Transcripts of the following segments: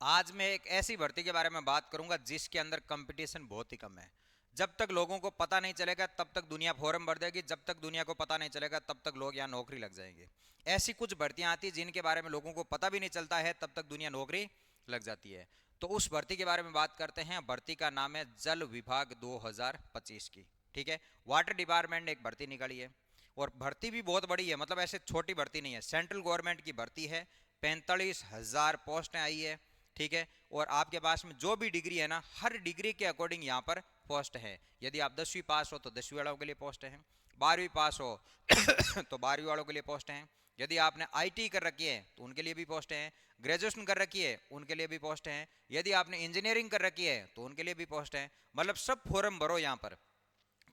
आज मैं एक ऐसी भर्ती के बारे में बात करूंगा जिसके अंदर कंपटीशन बहुत ही कम है। जब तक लोगों को पता नहीं चलेगा तब तक दुनिया फॉर्म भर देगी, जब तक दुनिया को पता नहीं चलेगा तब तक लोग यहाँ नौकरी लग जाएंगे। ऐसी कुछ भर्तियां आती हैं जिनके बारे में लोगों को पता भी नहीं चलता है, तब तक दुनिया नौकरी लग जाती है। तो उस भर्ती के बारे में बात करते हैं। भर्ती का नाम है जल विभाग 2025 की। ठीक है, वाटर डिपार्टमेंट ने एक भर्ती निकाली है और भर्ती भी बहुत बड़ी है, मतलब ऐसे छोटी भर्ती नहीं है, सेंट्रल गवर्नमेंट की भर्ती है। 45,000 पोस्टें आई है। ठीक है, और आपके पास में जो भी डिग्री है ना, हर डिग्री के अकॉर्डिंग यहाँ पर पोस्ट है। यदि आप 10वीं पास हो तो 10वीं वालों के लिए पोस्ट है, 12वीं पास हो तो 12वीं वालों के लिए पोस्ट है। यदि आपने आईटी कर रखी है तो उनके लिए भी पोस्ट है, ग्रेजुएशन कर रखी है उनके लिए भी पोस्ट है, यदि आपने इंजीनियरिंग कर रखी है तो उनके लिए भी पोस्ट है। मतलब सब फॉर्म भरो यहाँ पर।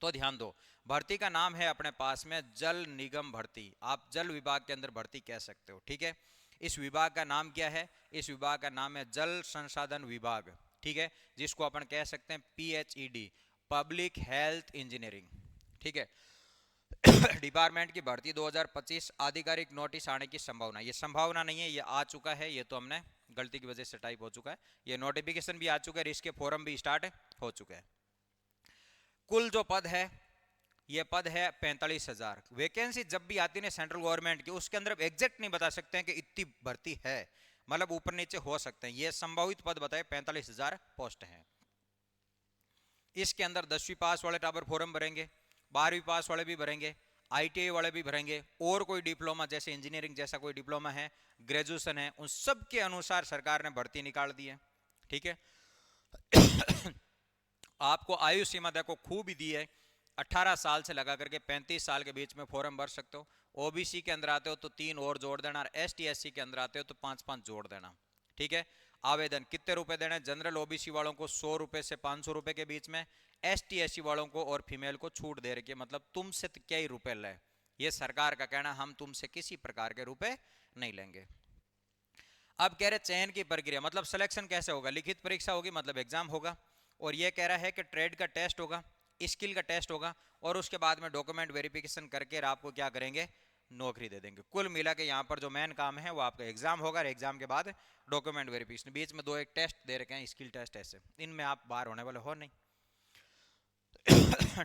तो ध्यान दो, भर्ती का नाम है अपने पास में जल निगम भर्ती। आप जल विभाग के अंदर भर्ती कह सकते हो। ठीक है, इस विभाग का नाम क्या है? इस विभाग का नाम है जल संसाधन विभाग। ठीक है, जिसको अपन कह सकते हैं PHED, पब्लिक हेल्थ इंजीनियरिंग। ठीक है, डिपार्टमेंट की भर्ती 2025, आधिकारिक नोटिस आने की संभावना, ये संभावना नहीं है, ये आ चुका है। ये तो हमने गलती की वजह से टाइप हो चुका है। ये नोटिफिकेशन भी आ चुका है, इसके फॉर्म भी स्टार्ट हो चुके हैं। कुल जो पद है, ये पद है 45,000। वैकेंसी जब भी आती है सेंट्रल गवर्नमेंट की, उसके अंदर एग्जैक्ट नहीं बता सकते हैं कि इतनी भर्ती है, मतलब ऊपर नीचे हो सकते हैं। ये संभावित पद बताए 45,000 पोस्ट हैं। इसके अंदर 10वीं पास वाले टाबर फॉर्म भरेंगे, 12वीं पास वाले भी भरेंगे, ITI वाले भी भरेंगे, और कोई डिप्लोमा जैसे इंजीनियरिंग जैसा कोई डिप्लोमा है, ग्रेजुएशन है, उन सब के अनुसार सरकार ने भर्ती निकाल दी है। ठीक है, आपको आयु सीमा देखो खूब ही दी है, 18 साल से लगा करके 35 साल के बीच में फॉर्म भर सकते हो। ओबीसी के अंदर आते हो तो 3 और जोड़ देना, और ST SC के अंदर आते हो तो 5-5 जोड़ देना। ठीक है, आवेदन कितने रुपए देने? जनरल ओबीसी वालों को 100 रुपए से 500 रुपए के बीच में, ST SC वालों को और फीमेल को छूट दे रही है, मतलब तुमसे तो क्या ही रुपए ले, ये सरकार का कहना, हम तुमसे किसी प्रकार के रुपए नहीं लेंगे। अब कह रहे चयन की प्रक्रिया, मतलब सिलेक्शन कैसे होगा? लिखित परीक्षा होगी, मतलब एग्जाम होगा, और ये कह रहा है कि ट्रेड का टेस्ट होगा, स्किल का टेस्ट होगा, और उसके बाद में डॉक्यूमेंट वेरिफिकेशन करके आपको क्या करेंगे? नौकरी दे देंगे। कुल मिला के यहाँ पर जो मेन काम है वो आपका एग्जाम होगा, और एग्जाम के बाद डॉक्यूमेंट वेरिफिकेशन, बीच में 2 एक टेस्ट दे रखे हैं, स्किल टेस्ट ऐसे, इनमें आप बाहर होने वाले हो नहीं।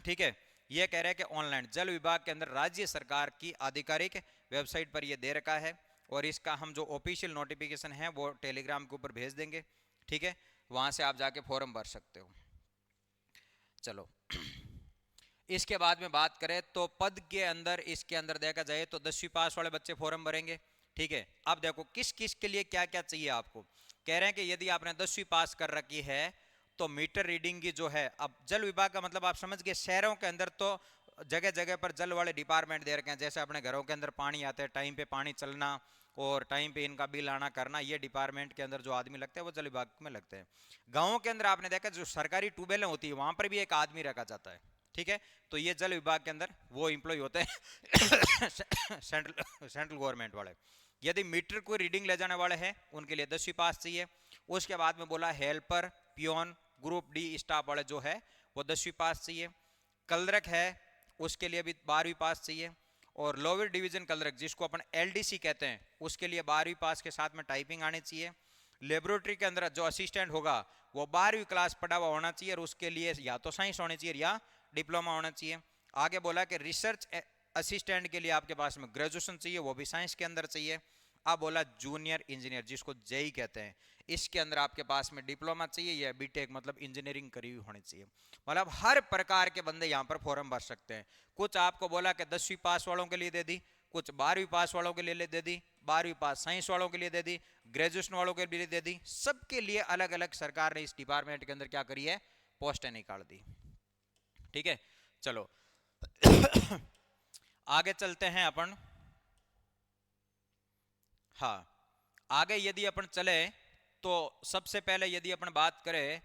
ठीक है, ये कह रहे हैं कि ऑनलाइन जल विभाग के अंदर राज्य सरकार की आधिकारिक वेबसाइट पर ये दे रखा है, और इसका हम जो ऑफिशियल नोटिफिकेशन है वो टेलीग्राम के ऊपर भेज देंगे। ठीक है, वहां से आप जाके फॉर्म भर सकते हो। चलो, इसके बाद में बात करें तो पद के अंदर, इसके अंदर देखा जाए तो 10वीं पास वाले बच्चे फॉर्म भरेंगे। ठीक है, अब देखो किस किस के लिए क्या क्या चाहिए आपको। कह रहे हैं कि यदि आपने 10वीं पास कर रखी है तो मीटर रीडिंग की जो है, अब जल विभाग का मतलब आप समझ गए, शहरों के अंदर तो जगह जगह पर जल वाले डिपार्टमेंट दे रखे हैं, जैसे अपने घरों के अंदर पानी आता है, टाइम पे पानी चलना और टाइम पे इनका बिल आना करना, ये डिपार्टमेंट के अंदर जो आदमी लगते हैं वो जल विभाग में लगते हैं। गाँव के अंदर आपने देखा जो सरकारी ट्यूबवेलें होती है वहां पर भी एक आदमी रखा जाता है। ठीक है, तो ये जल विभाग के अंदर वो इंप्लॉय होते हैं सेंट्रल गवर्नमेंट वाले। यदि मीटर को रीडिंग ले जाने वाले हैं उनके लिए 10वीं पास चाहिए। उसके बाद में बोला helper, peon, group D staff वाले जो है वो 10वीं पास चाहिए। कलरक है उसके लिए भी 12वीं पास चाहिए, और लोअर डिवीजन कलरक जिसको अपन LDC कहते हैं उसके लिए 12वीं पास के साथ में टाइपिंग आनी चाहिए। लेबोरेटरी के अंदर जो असिस्टेंट होगा वो 12वीं क्लास पढ़ा हुआ होना चाहिए, और उसके लिए या तो साइंस होनी चाहिए या डिप्लोमा होना चाहिए। आगे बोला कि रिसर्च असिस्टेंट के लिए आपके पास में ग्रेजुएशन चाहिए, वो भी साइंस के अंदर चाहिए। अब बोला जूनियर इंजीनियर जिसको जेई कहते हैं, इसके अंदर आपके पास में डिप्लोमा चाहिए या बीटेक, मतलब इंजीनियरिंग करी हुई होनी चाहिए। मतलब हर प्रकार के बंदे यहाँ पर फॉर्म भर सकते हैं। कुछ आपको बोला कि 10वीं पास वालों के लिए दे दी, कुछ 12वीं पास वालों के लिए दे दी, 12वीं पास साइंस वालों के लिए दे दी, ग्रेजुएशन वालों के लिए दे दी, सबके लिए अलग अलग सरकार ने इस डिपार्टमेंट के अंदर क्या करी है? पोस्टें निकाल दी। ठीक है, चलो आगे चलते हैं अपन। हाँ, आगे यदि अपन चले तो सबसे पहले यदि अपन बात करें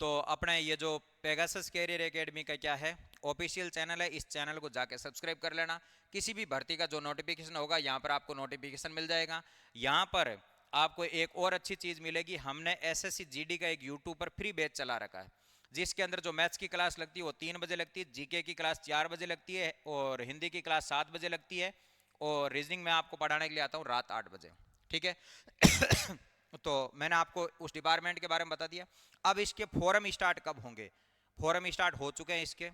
तो अपने ये जो पेगासस कैरियर एकेडमी का क्या है, ऑफिशियल चैनल है, इस चैनल को जाके सब्सक्राइब कर लेना। किसी भी भर्ती का जो नोटिफिकेशन होगा यहाँ पर आपको नोटिफिकेशन मिल जाएगा। यहाँ पर आपको एक और अच्छी चीज़ मिलेगी, हमने SSC GD का एक यूट्यूब पर फ्री बैच चला रखा है, जिसके अंदर जो मैथ्स की क्लास लगती है वो 3 बजे लगती है, GK की क्लास 4 बजे लगती है, और हिंदी की क्लास 7 बजे लगती है, और रीजनिंग में आपको पढ़ाने के लिए आता हूँ रात 8 बजे। ठीक है तो मैंने आपको उस डिपार्टमेंट के बारे में बता दिया। अब इसके फोरम स्टार्ट कब होंगे? फोरम स्टार्ट हो चुके हैं इसके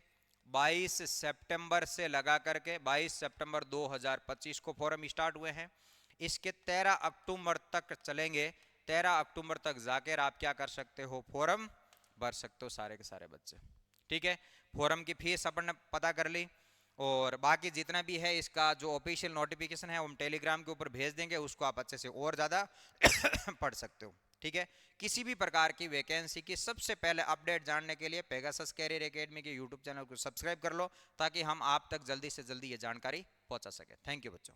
22 सितंबर से लगा करके 22 सितंबर 2025 को फोरम स्टार्ट हुए हैं। इसके 13 अक्टूबर तक चलेंगे। 13 अक्टूबर तक जाकर आप क्या कर सकते हो, फॉर्म भर सकते हो सारे के सारे बच्चे। ठीक है, फॉर्म की फीस अपन ने पता कर ली, और बाकी जितना भी है इसका जो ऑफिशियल नोटिफिकेशन है हम टेलीग्राम के ऊपर भेज देंगे, उसको आप अच्छे से और ज़्यादा पढ़ सकते हो। ठीक है, किसी भी प्रकार की वैकेंसी की सबसे पहले अपडेट जानने के लिए पेगासस कैरियर एकेडमी के यूट्यूब चैनल को सब्सक्राइब कर लो, ताकि हम आप तक जल्दी से जल्दी ये जानकारी पहुंचा सके। थैंक यू बच्चों।